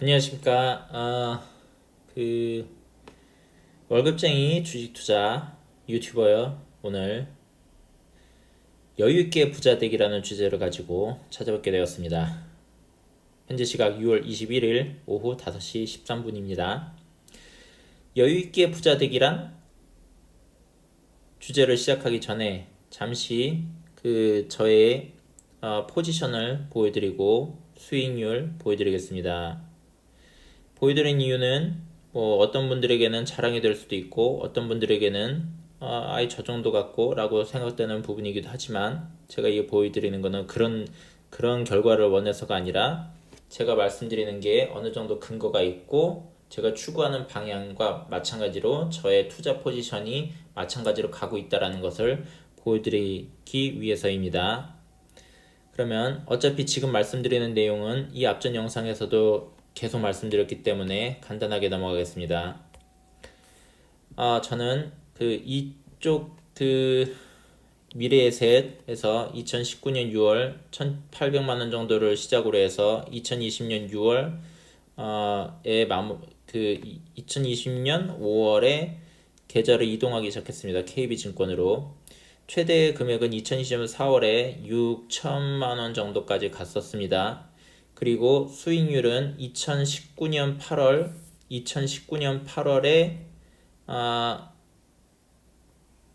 안녕하십니까. 월급쟁이 주식 투자 유튜버요. 오늘 여유있게 부자 되기라는 주제를 가지고 찾아뵙게 되었습니다. 현재 시각 6월 21일 오후 5시 13분입니다. 여유있게 부자 되기란 주제를 시작하기 전에 잠시 저의 포지션을 보여드리고 수익률 보여드리겠습니다. 보여드린 이유는 뭐 어떤 분들에게는 자랑이 될 수도 있고 어떤 분들에게는 아예 저 정도 같고 라고 생각되는 부분이기도 하지만 제가 이게 보여드리는 거는 그런 결과를 원해서가 아니라 제가 말씀드리는 게 어느 정도 근거가 있고 제가 추구하는 방향과 마찬가지로 저의 투자 포지션이 마찬가지로 가고 있다는 것을 보여드리기 위해서입니다. 그러면 어차피 지금 말씀드리는 내용은 이 앞전 영상에서도 계속 말씀드렸기 때문에 간단하게 넘어가겠습니다. 저는 이쪽 미래의 셋에서 2019년 6월 1,800만원 정도를 시작으로 해서 2020년 6월 2020년 5월에 계좌를 이동하기 시작했습니다. KB증권으로. 최대 금액은 2020년 4월에 6천만원 정도까지 갔었습니다. 그리고 수익률은 2019년 8월에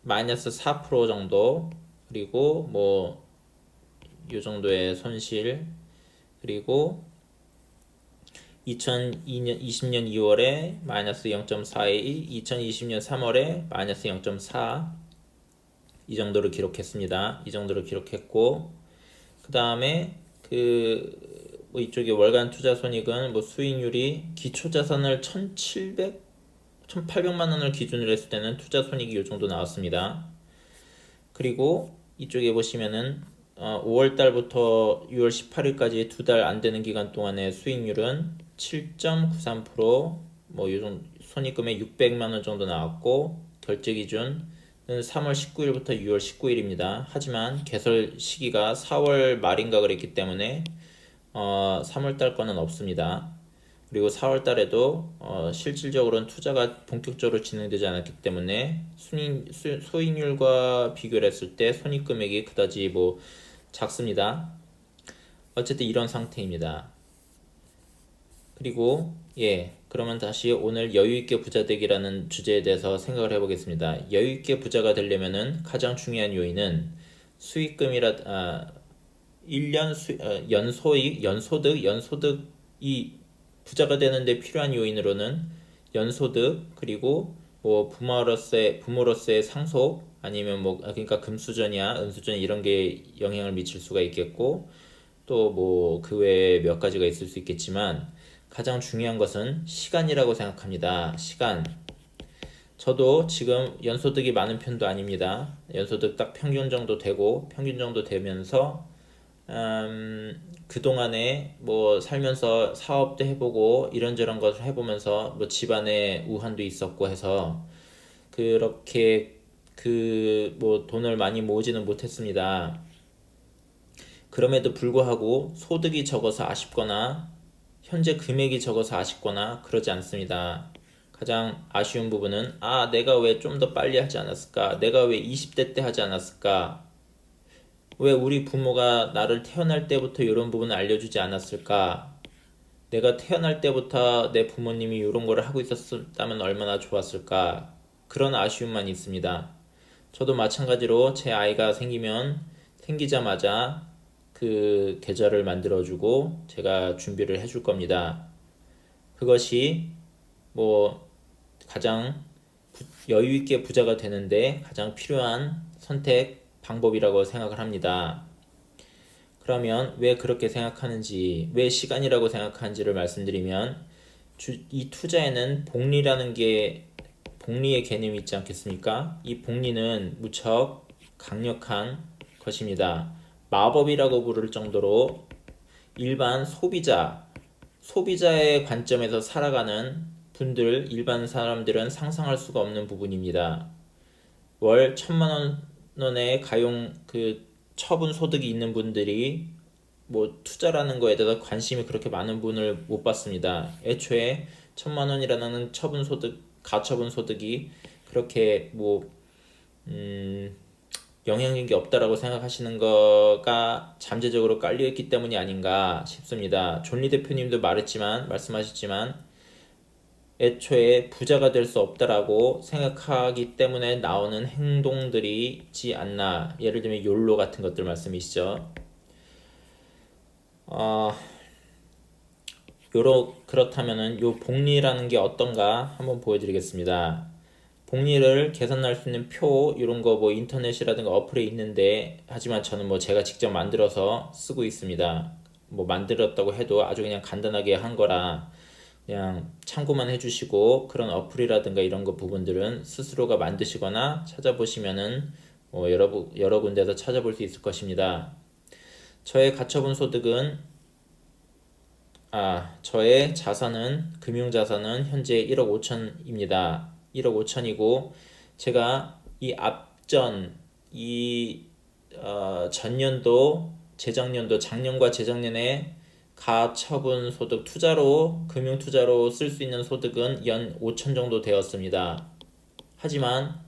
마이너스 4% 정도, 그리고 뭐 요 정도의 손실, 그리고 2020년 2월에 마이너스 0.41, 2020년 3월에 마이너스 0.4, 이 정도를 기록했습니다. 이 정도를 기록했고, 그 다음에 뭐 이쪽에 월간 투자 손익은 뭐 수익률이 기초 자산을 1,800만 원을 기준으로 했을 때는 투자 손익이 이 정도 나왔습니다. 그리고 이쪽에 보시면은 5월 달부터 6월 18일까지 2달 안 되는 기간 동안의 수익률은 7.93%, 뭐 요정 손익금액 600만 원 정도 나왔고, 결제 기준은 3월 19일부터 6월 19일입니다. 하지만 개설 시기가 4월 말인가 그랬기 때문에 3월 달 거는 없습니다. 그리고 4월 달에도 실질적으로는 투자가 본격적으로 진행되지 않았기 때문에 수익률과 비교를 했을 때 손익금액이 그다지 뭐 작습니다. 어쨌든 이런 상태입니다. 그리고 그러면 다시 오늘 여유있게 부자 되기라는 주제에 대해서 생각을 해보겠습니다. 여유있게 부자가 되려면은 가장 중요한 요인은 수익금이라 1년 연소득이 부자가 되는데 필요한 요인으로는 연소득, 그리고 뭐 부모로서의 상속, 아니면 뭐 그러니까 금수저냐 은수저냐 이런 게 영향을 미칠 수가 있겠고, 또 뭐 그 외에 몇 가지가 있을 수 있겠지만 가장 중요한 것은 시간이라고 생각합니다. 시간. 저도 지금 연소득이 많은 편도 아닙니다. 연소득 딱 평균 정도 되면서 그동안에 뭐 살면서 사업도 해보고 이런저런 것을 해보면서 뭐 집안에 우환도 있었고 해서 그렇게 뭐 돈을 많이 모으지는 못했습니다. 그럼에도 불구하고 소득이 적어서 아쉽거나 현재 금액이 적어서 아쉽거나 그러지 않습니다. 가장 아쉬운 부분은 내가 왜 좀 더 빨리 하지 않았을까? 내가 왜 20대 때 하지 않았을까? 왜 우리 부모가 나를 태어날 때부터 이런 부분을 알려주지 않았을까? 내가 태어날 때부터 내 부모님이 이런 거를 하고 있었다면 얼마나 좋았을까? 그런 아쉬움만 있습니다. 저도 마찬가지로 제 아이가 생기자마자 그 계좌를 만들어주고 제가 준비를 해줄 겁니다. 그것이 뭐 가장 여유있게 부자가 되는데 가장 필요한 선택 방법이라고 생각을 합니다. 그러면 왜 그렇게 생각하는지, 왜 시간이라고 생각하는지를 말씀드리면, 이 투자에는 복리의 개념이 있지 않겠습니까? 이 복리는 무척 강력한 것입니다. 마법이라고 부를 정도로 일반 소비자의 관점에서 살아가는 일반 사람들은 상상할 수가 없는 부분입니다. 월 1,000만 원의 가용 처분 소득이 있는 분들이 뭐 투자라는 거에 대해서 관심이 그렇게 많은 분을 못 봤습니다. 애초에 1,000만 원이라는 가처분 소득이 그렇게 뭐 영향력이 없다라고 생각하시는 거가 잠재적으로 깔려있기 때문이 아닌가 싶습니다. 존리 대표님도 말씀하셨지만 애초에 부자가 될 수 없다라고 생각하기 때문에 나오는 행동들이지 않나. 예를 들면 욜로 같은 것들 말씀이시죠. 그렇다면은 요 복리라는 게 어떤가 한번 보여드리겠습니다. 복리를 계산할 수 있는 표 이런 거 뭐 인터넷이라든가 어플에 있는데, 하지만 저는 뭐 제가 직접 만들어서 쓰고 있습니다. 뭐 만들었다고 해도 아주 그냥 간단하게 한 거라 그냥 참고만 해주시고, 그런 어플이라든가 이런 거 부분들은 스스로가 만드시거나 찾아보시면은 뭐 여러 군데서 찾아볼 수 있을 것입니다. 저의 가처분 소득은 저의 금융자산은 현재 1억 5천입니다. 1억 5천이고, 제가 이 앞전, 전년도, 재작년도, 작년과 재작년에 가처분 소득 금융투자로 쓸 수 있는 소득은 연 5천 정도 되었습니다. 하지만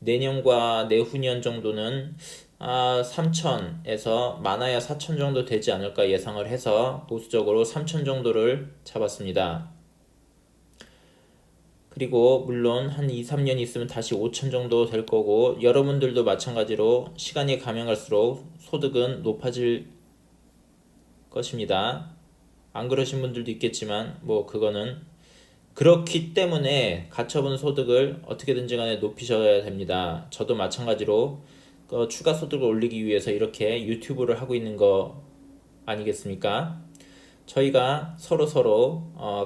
내년과 내후년 정도는 3천에서 많아야 4천 정도 되지 않을까 예상을 해서 보수적으로 3천 정도를 잡았습니다. 그리고 물론 한 2, 3년 있으면 다시 5천 정도 될 거고, 여러분들도 마찬가지로 시간이 가면 갈수록 소득은 높아질 것입니다. 안 그러신 분들도 있겠지만 뭐 그거는 그렇기 때문에 가처분 소득을 어떻게든지 간에 높이셔야 됩니다. 저도 마찬가지로 추가 소득을 올리기 위해서 이렇게 유튜브를 하고 있는 거 아니겠습니까? 저희가 서로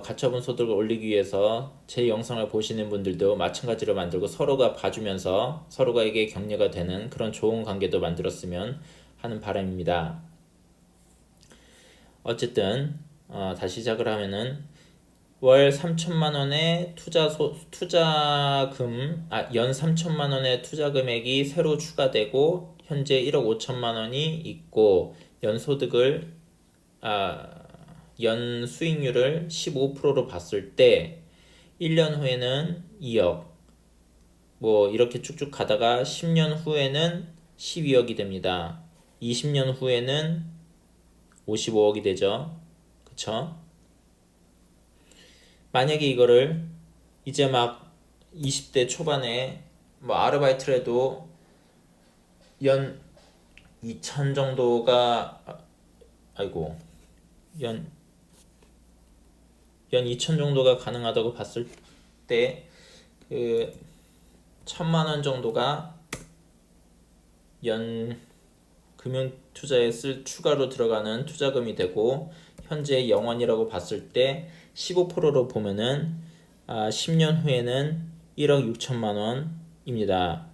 가처분 소득을 올리기 위해서 제 영상을 보시는 분들도 마찬가지로 만들고, 서로가 봐주면서 서로가에게 격려가 되는 그런 좋은 관계도 만들었으면 하는 바람입니다. 어쨌든 다시 시작을 하면은 월 3천만 원의 연 3천만 원의 투자 금액이 새로 추가되고 현재 1억 5천만 원이 있고, 연 수익률을 15%로 봤을 때 1년 후에는 2억, 뭐 이렇게 쭉쭉 가다가 10년 후에는 12억이 됩니다. 20년 후에는 55억이 되죠. 그쵸? 만약에 이거를 이제 막 20대 초반에 뭐 아르바이트를 해도 연 2천 정도가 연 2천 정도가 가능하다고 봤을 때 그 1,000만 원 정도가 연 금융 투자에 추가로 들어가는 투자금이 되고, 현재 영원이라고 봤을 때 15%로 보면은 10년 후에는 1억 6천만 원입니다.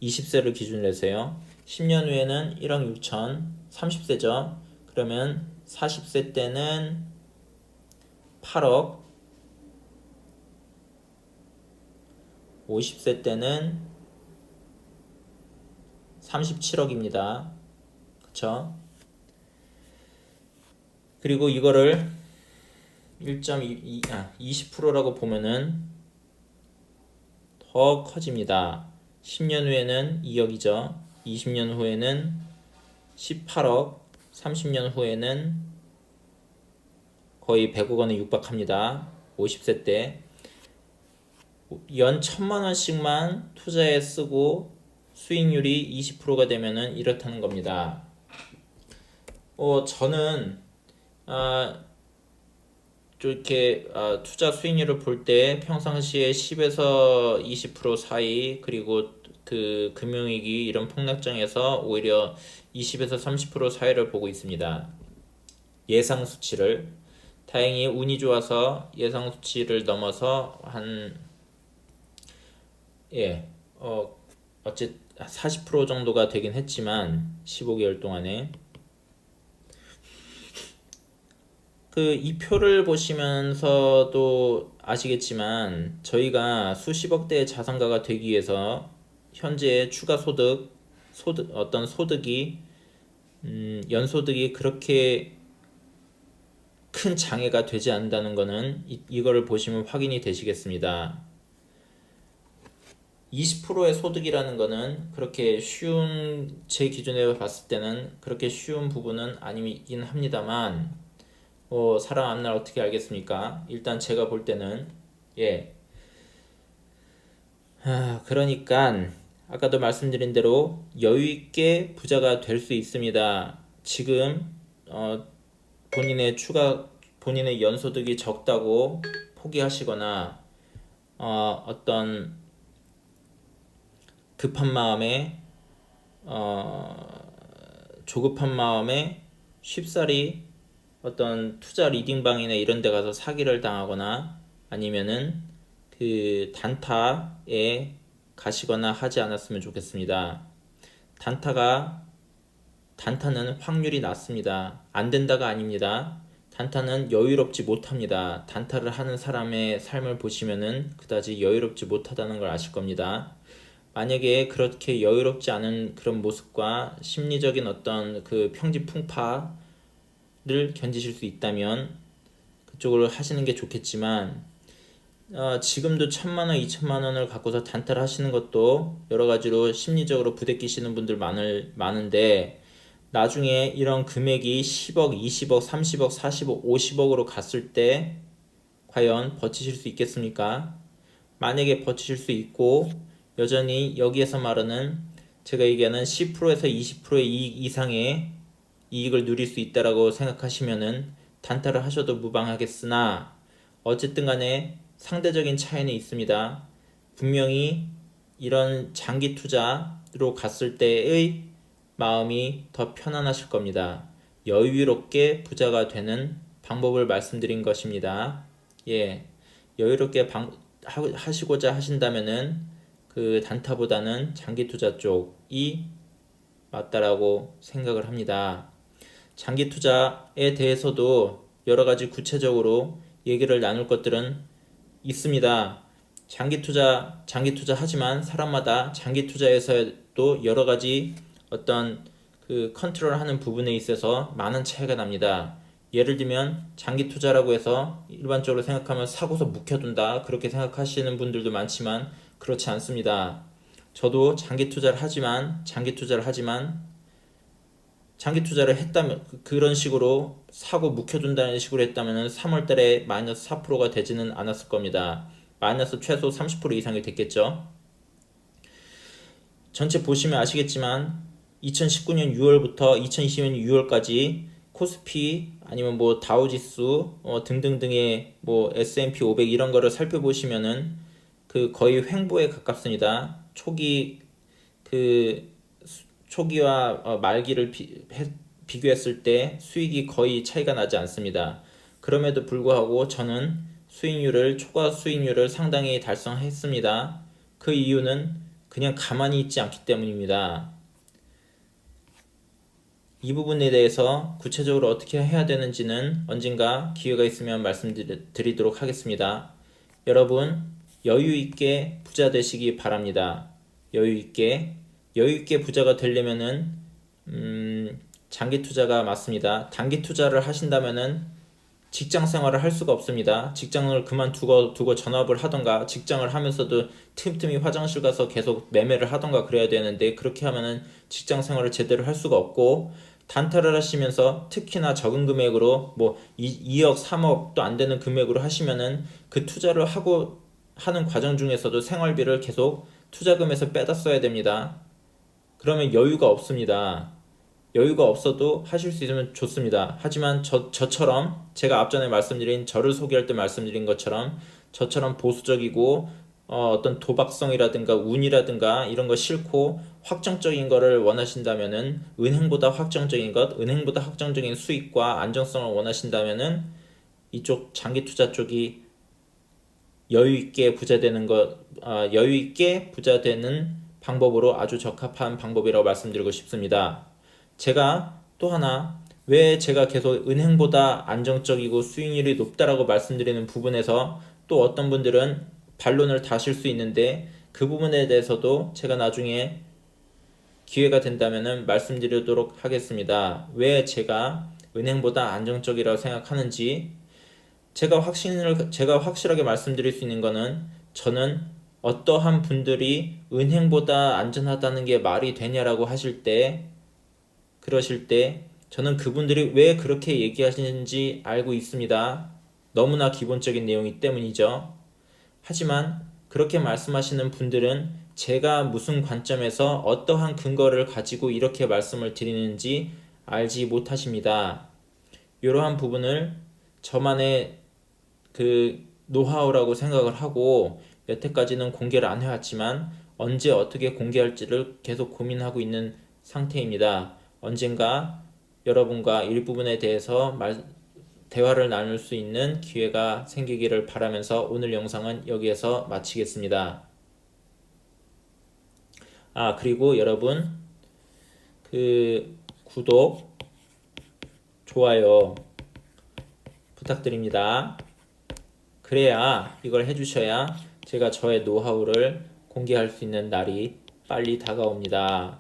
20세를 기준으로 해서요. 10년 후에는 1억 6천, 30세죠. 그러면 40세 때는 8억, 50세 때는 37억입니다. 그쵸? 그리고 이거를 20%라고 보면은 더 커집니다. 10년 후에는 2억이죠. 20년 후에는 18억, 30년 후에는 거의 100억 원에 육박합니다. 50세 때 연 1,000만 원씩만 투자에 쓰고 수익률이 20%가 되면은 이렇다는 겁니다. 저는 이렇게 투자 수익률을 볼 때 평상시에 10에서 20% 사이, 그리고 그 금융위기 이런 폭락장에서 오히려 20에서 30% 사이를 보고 있습니다. 예상 수치를. 다행히 운이 좋아서 예상 수치를 넘어서 40% 정도가 되긴 했지만 15개월 동안에 이 표를 보시면서도 아시겠지만 저희가 수십억대의 자산가가 되기 위해서 현재 추가 소득이 연소득이 그렇게 큰 장애가 되지 않는다는 것은 이거를 보시면 확인이 되시겠습니다. 20%의 소득이라는 것은 그렇게 쉬운, 제 기준에 봤을 때는 그렇게 쉬운 부분은 아니긴 합니다만, 사람 앞날 어떻게 알겠습니까? 일단 제가 볼 때는, 그러니까 아까도 말씀드린 대로 여유 있게 부자가 될 수 있습니다. 지금 본인의 연소득이 적다고 포기하시거나 어떤 급한 마음에 조급한 마음에 쉽사리 어떤 투자 리딩방이나 이런 데 가서 사기를 당하거나 아니면은 그 단타에 가시거나 하지 않았으면 좋겠습니다. 단타는 확률이 낮습니다. 안 된다가 아닙니다. 단타는 여유롭지 못합니다. 단타를 하는 사람의 삶을 보시면은 그다지 여유롭지 못하다는 걸 아실 겁니다. 만약에 그렇게 여유롭지 않은 그런 모습과 심리적인 어떤 그 평지풍파를 견디실 수 있다면 그쪽으로 하시는 게 좋겠지만, 지금도 1,000만원, 2,000만원을 갖고서 단타를 하시는 것도 여러 가지로 심리적으로 부대끼시는 분들 많은데, 나중에 이런 금액이 10억, 20억, 30억, 40억, 50억으로 갔을 때 과연 버티실 수 있겠습니까? 만약에 버티실 수 있고 여전히 여기에서 말하는 제가 얘기하는 10%에서 20%의 이익 이상의 이익을 누릴 수 있다라고 생각하시면은 단타를 하셔도 무방하겠으나, 어쨌든 간에 상대적인 차이는 있습니다. 분명히 이런 장기 투자로 갔을 때의 마음이 더 편안하실 겁니다. 여유롭게 부자가 되는 방법을 말씀드린 것입니다. 여유롭게 하시고자 하신다면은 그 단타보다는 장기 투자 쪽이 맞다라고 생각을 합니다. 장기 투자에 대해서도 여러 가지 구체적으로 얘기를 나눌 것들은 있습니다. 장기 투자 하지만 사람마다 장기 투자에서도 여러 가지 어떤 그 컨트롤하는 부분에 있어서 많은 차이가 납니다. 예를 들면 장기 투자라고 해서 일반적으로 생각하면 사고서 묵혀둔다 그렇게 생각하시는 분들도 많지만 그렇지 않습니다. 저도 장기 투자를 하지만 장기 투자를 했다면 그런 식으로 사고 묵혀둔다는 식으로 했다면 3월달에 마이너스 4%가 되지는 않았을 겁니다. 마이너스 최소 30% 이상이 됐겠죠. 전체 보시면 아시겠지만 2019년 6월부터 2020년 6월까지 코스피 아니면 뭐 다우지수 등등등의 뭐 S&P 500 이런 거를 살펴보시면은 그 거의 횡보에 가깝습니다. 초기와 말기를 비교했을 때 수익이 거의 차이가 나지 않습니다. 그럼에도 불구하고 저는 초과 수익률을 상당히 달성했습니다. 그 이유는 그냥 가만히 있지 않기 때문입니다. 이 부분에 대해서 구체적으로 어떻게 해야 되는지는 언젠가 기회가 있으면 말씀드리도록 하겠습니다. 여러분, 여유 있게 부자 되시기 바랍니다. 여유 있게 부자가 되려면은 장기 투자가 맞습니다. 단기 투자를 하신다면은 직장 생활을 할 수가 없습니다. 직장을 그만두고 전업을 하던가, 직장을 하면서도 틈틈이 화장실 가서 계속 매매를 하던가 그래야 되는데, 그렇게 하면은 직장 생활을 제대로 할 수가 없고, 단타를 하시면서 특히나 적은 금액으로 뭐 2억, 3억도 안 되는 금액으로 하시면은 그 투자를 하는 과정 중에서도 생활비를 계속 투자금에서 빼다 써야 됩니다. 그러면 여유가 없습니다. 여유가 없어도 하실 수 있으면 좋습니다. 하지만 저처럼 제가 앞전에 저를 소개할 때 말씀드린 것처럼 저처럼 보수적이고 어떤 도박성이라든가 운이라든가 이런 거 싫고 확정적인 거를 원하신다면은 은행보다 확정적인 수익과 안정성을 원하신다면은 이쪽 장기 투자 쪽이 여유 있게 부자 되는 방법으로 아주 적합한 방법이라고 말씀드리고 싶습니다. 제가 또 하나, 왜 제가 계속 은행보다 안정적이고 수익률이 높다라고 말씀드리는 부분에서 또 어떤 분들은 반론을 다실 수 있는데, 그 부분에 대해서도 제가 나중에 기회가 된다면 말씀드리도록 하겠습니다. 왜 제가 은행보다 안정적이라고 생각하는지 제가 확실하게 말씀드릴 수 있는 거는 저는 어떠한 분들이 은행보다 안전하다는 게 말이 되냐라고 그러실 때 저는 그분들이 왜 그렇게 얘기하시는지 알고 있습니다. 너무나 기본적인 내용이기 때문이죠. 하지만 그렇게 말씀하시는 분들은 제가 무슨 관점에서 어떠한 근거를 가지고 이렇게 말씀을 드리는지 알지 못하십니다. 이러한 부분을 저만의 그 노하우라고 생각을 하고 여태까지는 공개를 안 해왔지만 언제 어떻게 공개할지를 계속 고민하고 있는 상태입니다. 언젠가 여러분과 일부분에 대해서 대화를 나눌 수 있는 기회가 생기기를 바라면서 오늘 영상은 여기에서 마치겠습니다. 그리고 여러분 구독, 좋아요 부탁드립니다. 그래야 이걸 해주셔야 제가 저의 노하우를 공개할 수 있는 날이 빨리 다가옵니다.